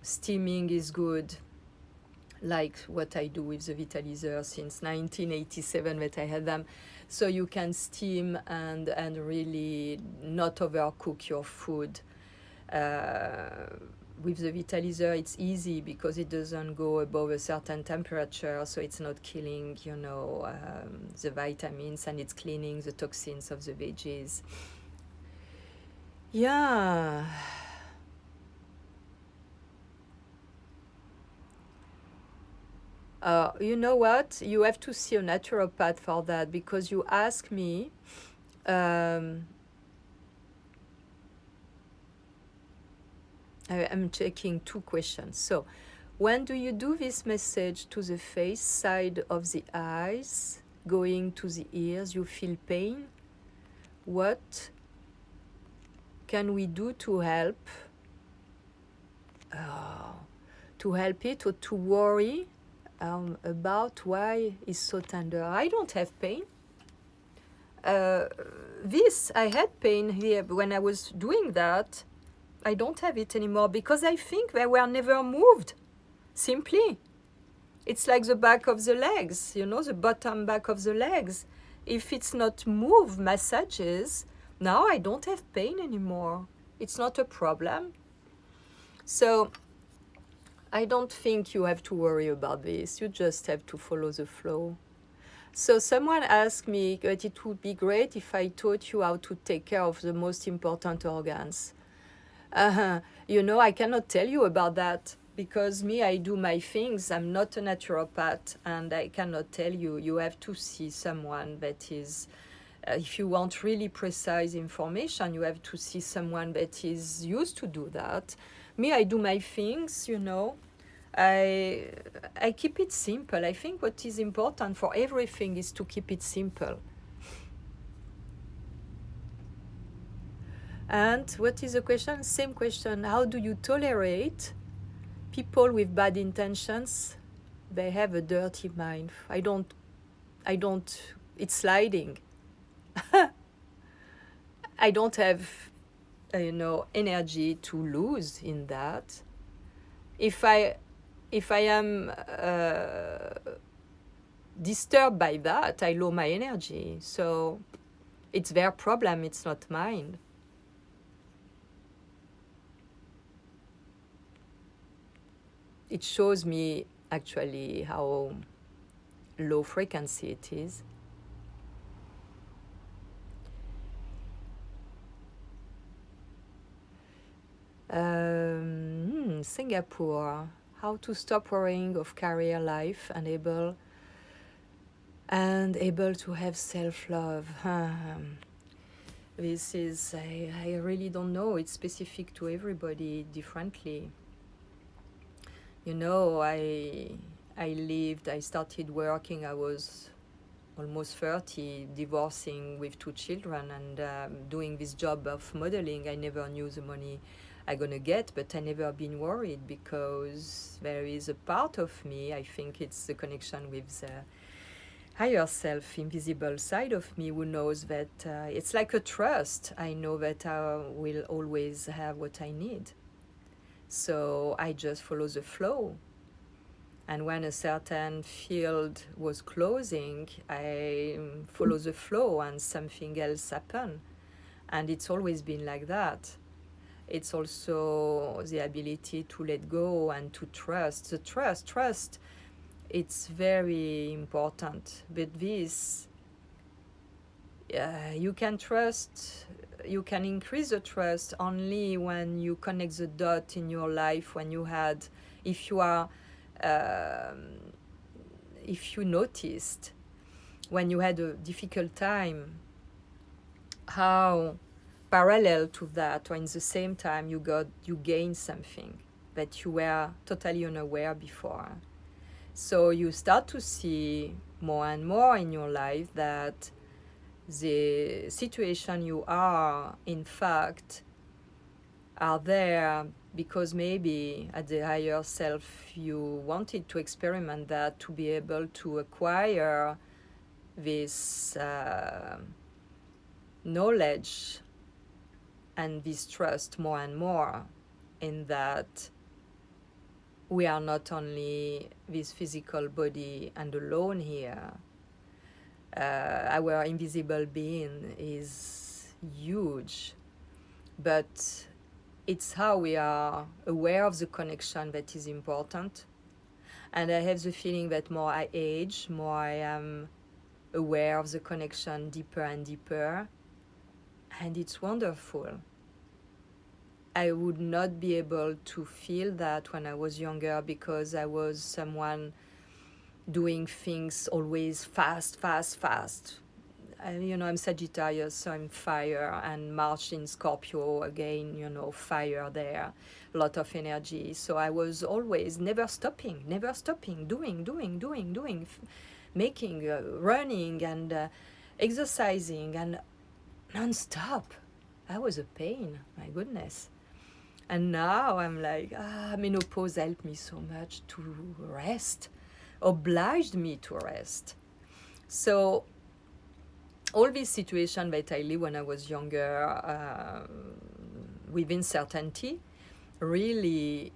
Steaming is good, like what I do with the Vitalizer since 1987 that I had them. So you can steam and really not overcook your food. With the Vitalizer, it's easy because it doesn't go above a certain temperature, so it's not killing, you know, the vitamins, and it's cleaning the toxins of the veggies. Yeah. You know what? You have to see a naturopath for that, because you ask me. I'm checking 2 questions. So, when do you do this massage to the face, side of the eyes, going to the ears, you feel pain? What can we do to help? To help it, or to worry about why it's so tender? I don't have pain. I had pain here when I was doing that. I don't have it anymore because I think they were never moved. Simply. It's like the back of the legs, you know, the bottom back of the legs. If it's not moved, massages, now I don't have pain anymore. It's not a problem. So I don't think you have to worry about this. You just have to follow the flow. So someone asked me that it would be great if I taught you how to take care of the most important organs. You know, I cannot tell you about that because me, I do my things. I'm not a naturopath, and I cannot tell you. You have to see someone that is, if you want really precise information, you have to see someone that is used to do that. Me, I do my things, you know. I keep it simple. I think what is important for everything is to keep it simple. And what is the question? Same question. How do you tolerate people with bad intentions? They have a dirty mind. I don't, it's sliding. I don't have, you know, energy to lose in that. If I am disturbed by that, I lower my energy. So it's their problem, it's not mine. It shows me actually how low frequency it is. Singapore, how to stop worrying of career life and able to have self-love. This is, I really don't know. It's specific to everybody differently. You know, I started working, I was almost 30, divorcing with 2 children, and doing this job of modeling. I never knew the money I'm gonna get, but I never been worried because there is a part of me, I think it's the connection with the higher self, invisible side of me, who knows that it's like a trust. I know that I will always have what I need. So I just follow the flow. And when a certain field was closing, I follow the flow and something else happened. And it's always been like that. It's also the ability to let go and to trust. The trust, it's very important. But this, you can trust, you can increase the trust only when you connect the dot in your life, when you had, if you noticed when you had a difficult time, how parallel to that, or in the same time, you gained something that you were totally unaware before. So you start to see more and more in your life that the situation you are, in fact, are there because maybe at the higher self you wanted to experiment that, to be able to acquire this knowledge and this trust more and more in that we are not only this physical body and alone here. Our invisible being is huge, but it's how we are aware of the connection that is important. And I have the feeling that more I age, more I am aware of the connection deeper and deeper. And it's wonderful. I would not be able to feel that when I was younger because I was someone doing things always fast. I'm Sagittarius, so I'm fire, and March in Scorpio, again, fire there, a lot of energy. So I was always never stopping, doing, making, running and exercising and non-stop. I was a pain, my goodness. And now I'm like, menopause helped me so much to rest, obliged me to rest. So all these situations that I lived when I was younger, with uncertainty, really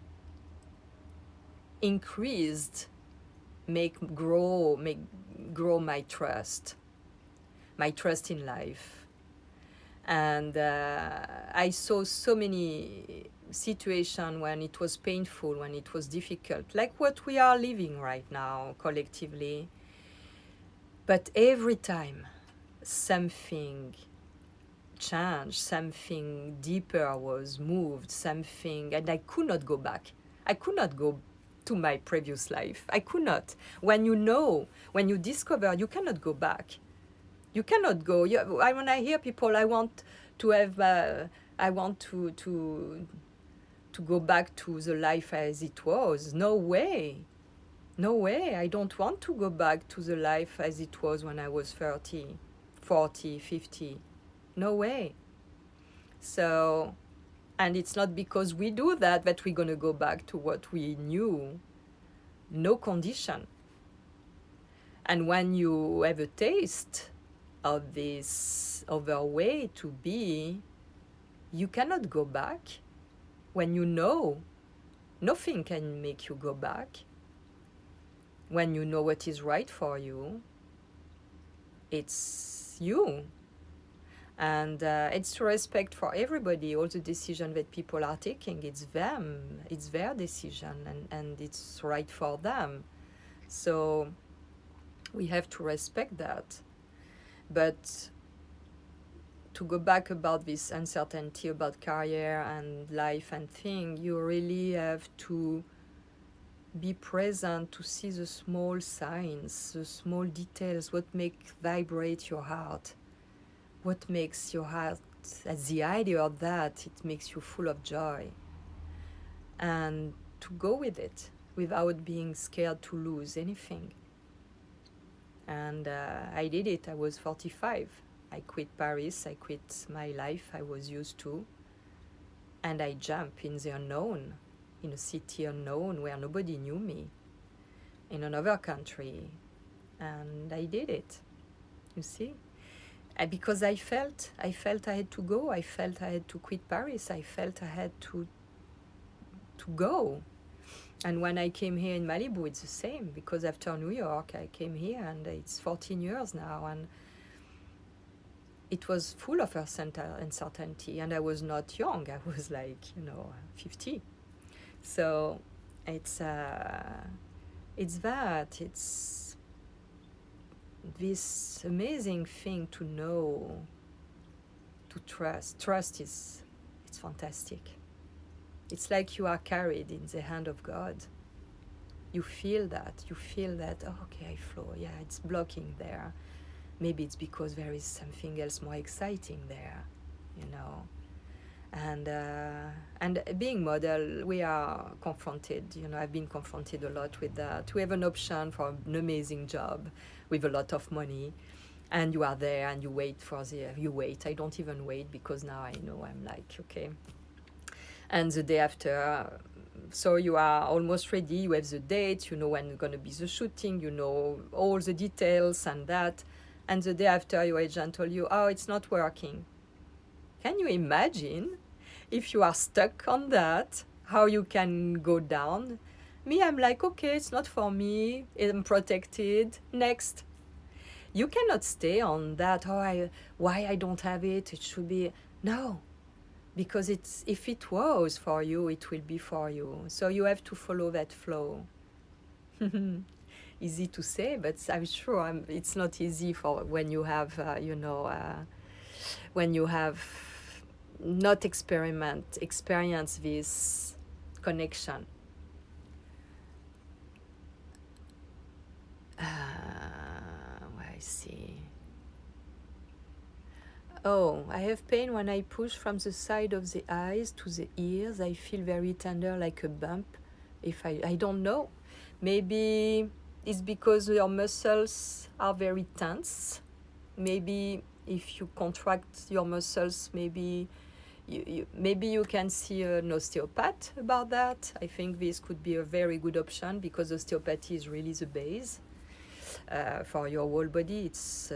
increased, make grow my trust in life. And I saw so many situations when it was painful, when it was difficult, like what we are living right now collectively. But every time something changed, something deeper was moved, something, and I could not go back. I could not go to my previous life. I could not. When you discover, you cannot go back. You cannot go. When I hear people, I want to go back to the life as it was. No way. I don't want to go back to the life as it was when I was 30, 40, 50. No way. So, and it's not because we do that we're going to go back to what we knew. No condition. And when you have a taste of this other way to be, you cannot go back. When you know, nothing can make you go back. When you know what is right for you, it's you. And it's respect for everybody. All the decisions that people are taking, it's them. It's their decision, and it's right for them. So we have to respect that. But to go back about this uncertainty about career and life and thing, you really have to be present to see the small signs, the small details, what makes vibrate your heart, what makes your heart, as the idea of that, it makes you full of joy. And to go with it without being scared to lose anything. And I did it. I was 45. I quit Paris. I quit my life I was used to. And I jumped in the unknown, in a city unknown where nobody knew me, in another country. And I did it, you see? Because I felt I had to go. I felt I had to quit Paris. I felt I had to go. And when I came here in Malibu, it's the same, because after New York, I came here, and it's 14 years now, and it was full of uncertainty, and I was not young. I was like, 50. So it's this amazing thing to know, to trust. Trust it's fantastic. It's like you are carried in the hand of God. You feel that, oh, okay, I flow, yeah, it's blocking there. Maybe it's because there is something else more exciting there, And being model, we are confronted, I've been confronted a lot with that. We have an option for an amazing job with a lot of money, And you are there and you wait I don't even wait, because now I know, I'm like, okay. And the day after, so you are almost ready, you have the date, you know when going to be the shooting, you know all the details and that. And the day after, your agent told you, oh, it's not working. Can you imagine if you are stuck on that, how you can go down? Me, I'm like, okay, it's not for me, I'm protected, next. You cannot stay on that, why I don't have it, it should be. No, because if it was for you, it will be for you. So you have to follow that flow. Easy to say, but I'm sure it's not easy for when you have, when you have not experience this connection. I see. Oh, I have pain when I push from the side of the eyes to the ears. I feel very tender, like a bump. If I don't know. Maybe it's because your muscles are very tense. Maybe if you contract your muscles, maybe you can see an osteopath about that. I think this could be a very good option, because osteopathy is really the base for your whole body. It's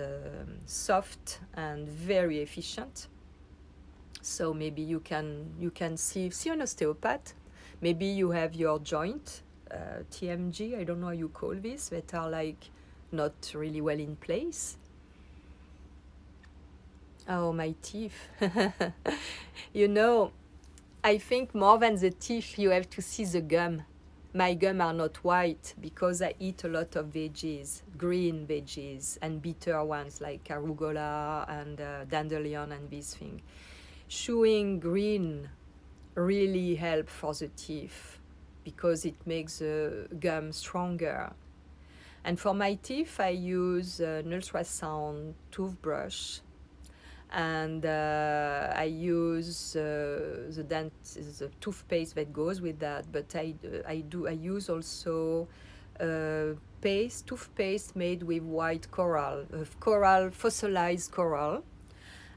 soft and very efficient. So maybe you can see an osteopath. Maybe you have your joint, TMG, I don't know how you call this, that are like not really well in place. Oh, my teeth. I think more than the teeth, you have to see the gum. My gum are not white because I eat a lot of veggies, green veggies, and bitter ones like arugula and dandelion and this thing. Chewing green really help for the teeth because it makes the gum stronger. And for my teeth, I use an ultrasound toothbrush, and I use the toothpaste that goes with that. But I use also toothpaste made with white coral, fossilized coral.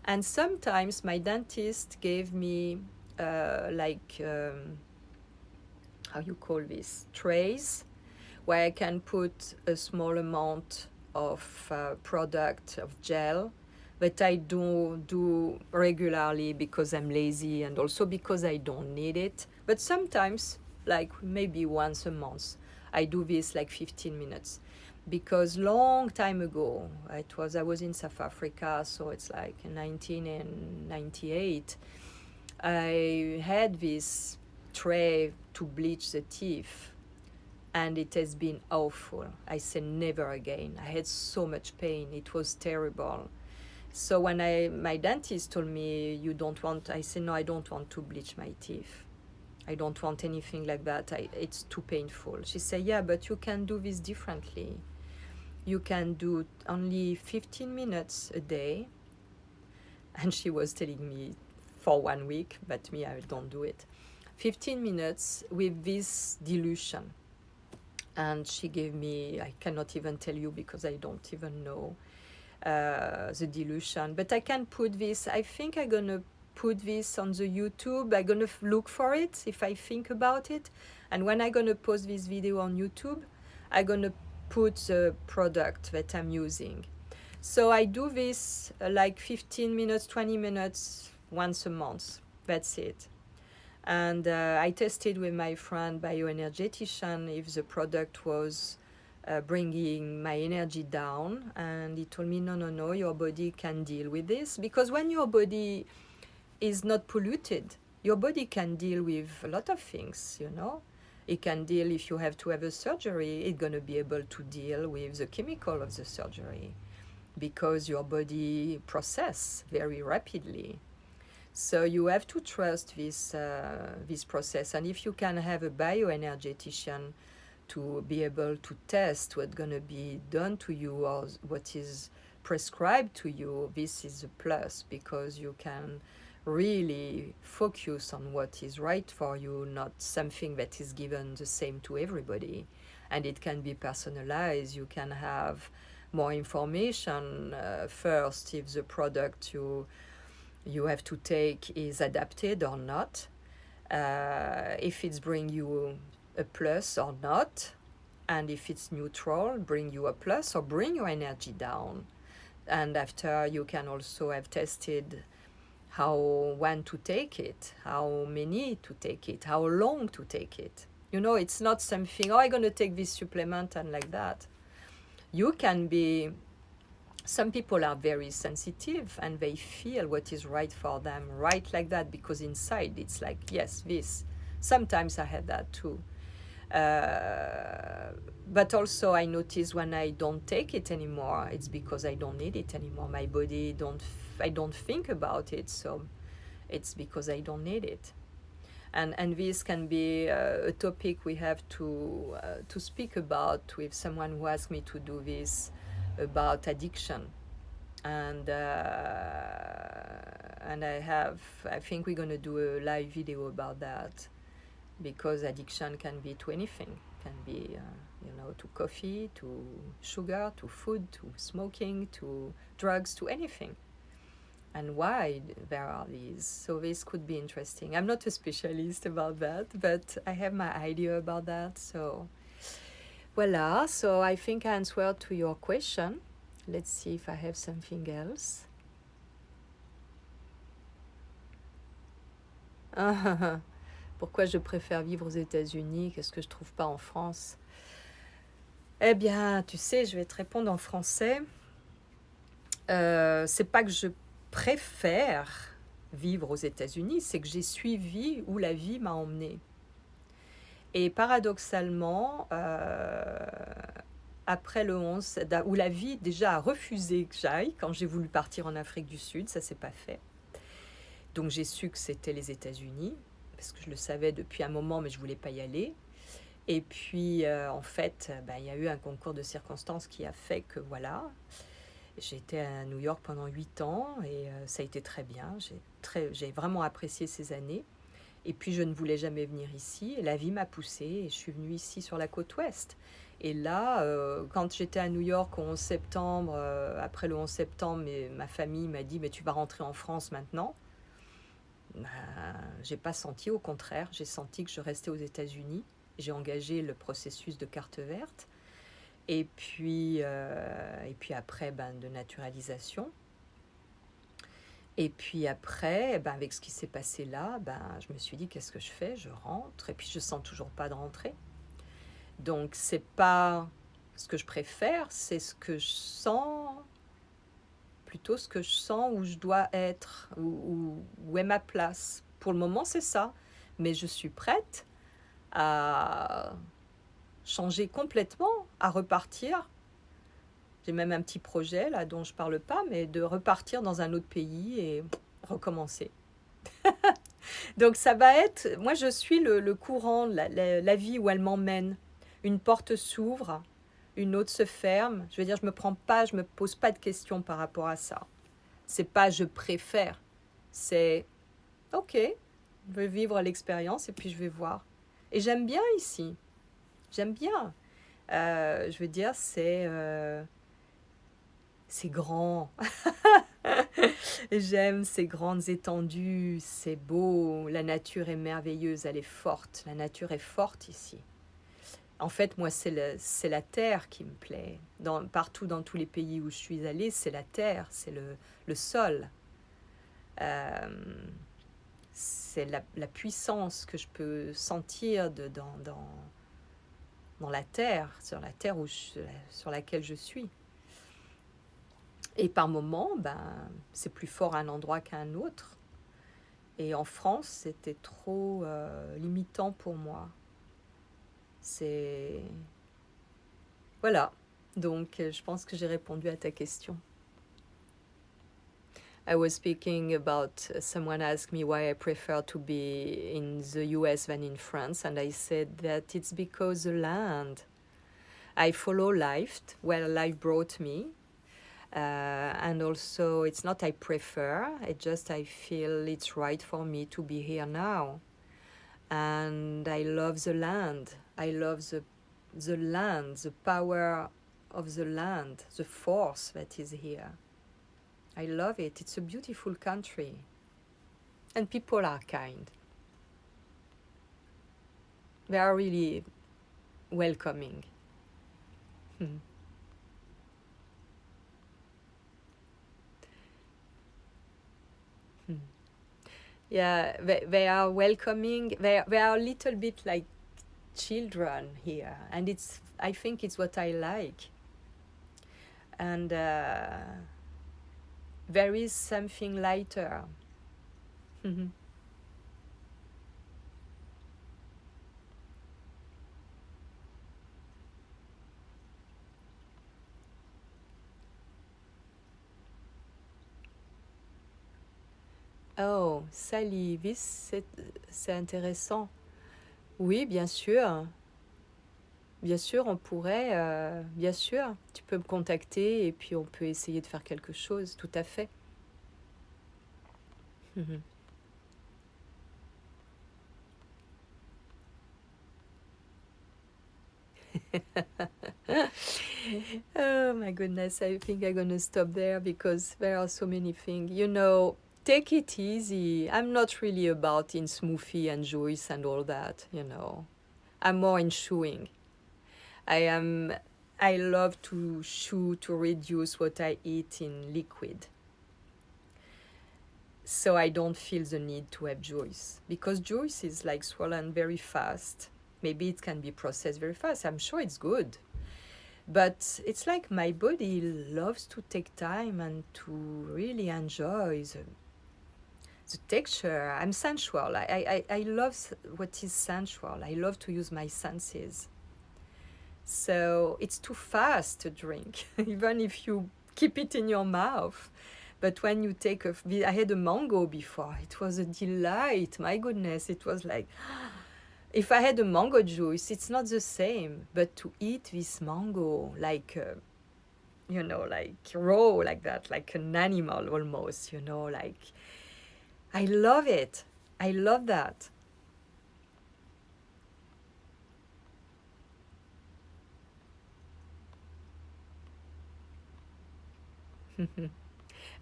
And sometimes my dentist gave me how you call this, trays, where I can put a small amount of product, of gel, that I don't do regularly because I'm lazy and also because I don't need it. But sometimes, like maybe once a month, I do this like 15 minutes. Because long time ago, I was in South Africa, so it's like in 1998, I had this tray to bleach the teeth, and it has been awful. I said never again. I had so much pain. It was terrible. So when my dentist told me, you don't want, I said, no, I don't want to bleach my teeth. I don't want anything like that. It's too painful. She said, yeah, but you can do this differently. You can do only 15 minutes a day. And she was telling me for 1 week, but me, I don't do it. 15 minutes with this dilution. And she gave me, I cannot even tell you because I don't even know the dilution. But I can put this, I think I'm going to put this on the YouTube. I'm going to look for it if I think about it. And when I'm going to post this video on YouTube, I'm going to put the product that I'm using. So I do this like 15 minutes, 20 minutes, once a month. That's it. And I tested with my friend bioenergetician if the product was bringing my energy down, and he told me no, your body can deal with this, because when your body is not polluted, your body can deal with a lot of things. It can deal, if you have to have a surgery, it's going to be able to deal with the chemical of the surgery, because your body process very rapidly. So you have to trust this process. And if you can have a bioenergetician to be able to test what's going to be done to you or what is prescribed to you, this is a plus, because you can really focus on what is right for you, not something that is given the same to everybody. And it can be personalized. You can have more information first if the product you have to take is adapted or not, if it's bring you a plus or not, and if it's neutral, bring you a plus or bring your energy down. And after, you can also have tested when to take it, how many to take it, how long to take it. You know, it's not something, oh, I'm going to take this supplement and like that. You can be, some people are very sensitive and they feel what is right for them, right like that, because inside it's like, yes, this. Sometimes I had that too. But also I notice when I don't take it anymore, it's because I don't need it anymore. My body I don't think about it, so it's because I don't need it. And this can be a topic we have to speak about with someone who asked me to do this about addiction. And I think we're going to do a live video about that, because addiction can be to anything. Can be to coffee, to sugar, to food, to smoking, to drugs, to anything. And why there are these. So this could be interesting. I'm not a specialist about that, but I have my idea about that. So voila, so I think I answered to your question. Let's see if I have something else. Pourquoi je préfère vivre aux États-Unis? Qu'est-ce que je trouve pas en France? Eh bien, tu sais, je vais te répondre en français. C'est pas que je préfère vivre aux États-Unis, c'est que j'ai suivi où la vie m'a emmenée. Et paradoxalement, après le 11, où la vie déjà a refusé que j'aille, quand j'ai voulu partir en Afrique du Sud, ça s'est pas fait. Donc j'ai su que c'était les États-Unis, parce que je le savais depuis un moment, mais je voulais pas y aller. Et puis, en fait, il y a eu un concours de circonstances qui a fait que, voilà, j'ai été à New York pendant 8 ans et ça a été très bien. J'ai vraiment apprécié ces années. Et puis, je ne voulais jamais venir ici. Et la vie m'a poussée et je suis venue ici sur la côte ouest. Et là, quand j'étais à New York au 11 septembre, après le 11 septembre, ma famille m'a dit « mais tu vas rentrer en France maintenant ». J'ai pas senti, au contraire, j'ai senti que je restais aux États-Unis. J'ai engagé le processus de carte verte. Et puis après, de naturalisation. Et puis après, avec ce qui s'est passé là, je me suis dit, qu'est-ce que je fais? Je rentre, et puis je sens toujours pas de rentrée. Donc, c'est pas ce que je préfère, c'est ce que je sens, plutôt ce que je sens où je dois être, où est ma place. Pour le moment, c'est ça. Mais je suis prête à changer complètement, à repartir. J'ai même un petit projet là dont je parle pas, mais de repartir dans un autre pays et recommencer. Donc ça va être, moi je suis le courant, la vie où elle m'emmène. Une porte s'ouvre, une autre se ferme. Je veux dire, je me pose pas de questions par rapport à ça. C'est pas je préfère, c'est ok, je vais vivre l'expérience et puis je vais voir. Et j'aime bien ici, j'aime bien. Je veux dire, c'est grand. J'aime ces grandes étendues, c'est beau, la nature est merveilleuse, elle est forte. La nature est forte ici. En fait, moi, c'est la terre qui me plaît. Partout dans tous les pays où je suis allée, c'est la terre, c'est le sol. C'est la puissance que je peux sentir dans la terre, sur la terre sur laquelle je suis. Et par moments, c'est plus fort à un endroit qu'à un autre. Et en France, c'était trop limitant pour moi. Voilà. Donc, je pense que j'ai répondu à ta question. I was speaking about someone asked me why I prefer to be in the US than in France, and I said that it's because the land. I follow life, where life brought me. And also, it's not I prefer, I feel it's right for me to be here now. And I love the land. I love the land, the power of the land, the force that is here. I love it. It's a beautiful country. And people are kind. They are really welcoming. Yeah, they are welcoming. They are a little bit like children here, and I think it's what I like. And there is something lighter. Oh, Sally, c'est intéressant. Oui, bien sûr. Bien sûr, on pourrait, bien sûr, tu peux me contacter et puis on peut essayer de faire quelque chose, tout à fait. Oh my goodness, I think I'm gonna stop there because there are so many things. You know, take it easy. I'm not really about in smoothie and juice and all that, you know. I'm more in chewing. I love to chew to reduce what I eat in liquid. So I don't feel the need to have juice because juice is like swollen very fast. Maybe it can be processed very fast. I'm sure it's good. But it's like my body loves to take time and to really enjoy the texture. I'm sensual. I love what is sensual. I love to use my senses. So it's too fast to drink, even if you keep it in your mouth. But when you take I had a mango before. It was a delight. My goodness, it was like, if I had a mango juice, it's not the same. But to eat this mango, like, you know, like raw, like that, like an animal almost, you know, like, I love it. I love that.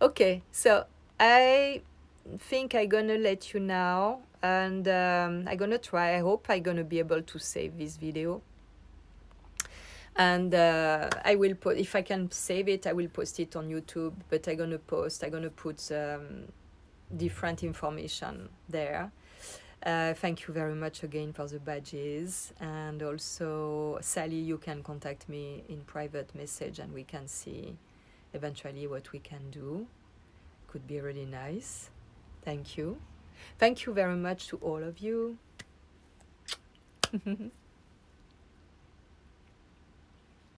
Okay, so I think I'm gonna let you now, and I'm gonna try. I hope I'm gonna be able to save this video, and I will put, if I can save it, I will post it on YouTube. But I'm gonna put different information there. Thank you very much again for the badges, and also Sally, you can contact me in private message, and we can see eventually what we can do. Could be really nice. Thank you. Thank you very much to all of you.